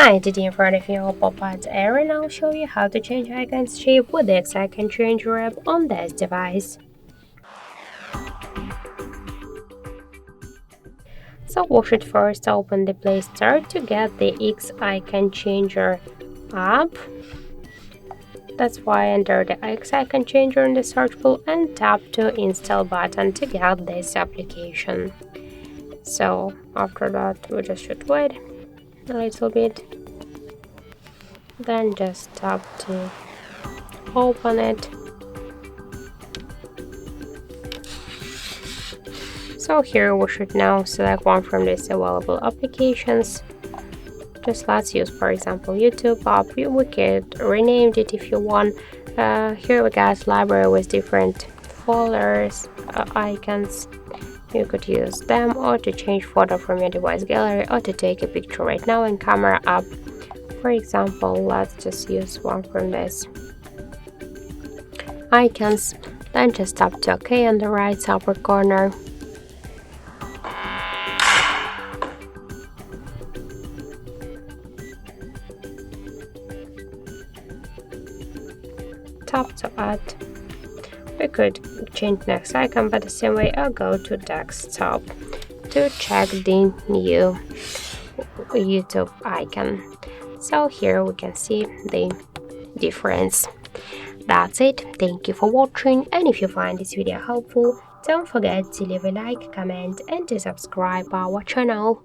Hi, today in front of you OPPO Pad Air, and I'll show you how to change icon's shape with the icon changer app on this device. So we should first open the Play Store to get the X icon changer app. That's why enter the X icon changer in the search bar and tap to install button to get this application. So after that we just should wait a little bit. Then just tap to open it. So here we should now select one from these available applications. Just let's use, for example, YouTube app. We could rename it if you want. Here we got library with different folders, icons. You could use them, or to change photo from your device gallery, or to take a picture right now in camera app. For example, let's just use one from this icons. Then just tap to OK on the right upper corner. Tap to add. We could change next icon, but the same way I'll go to desktop to check the new YouTube icon. So here we can see the difference. That's it. Thank you for watching, and if you find this video helpful, don't forget to leave a like, comment and to subscribe our channel.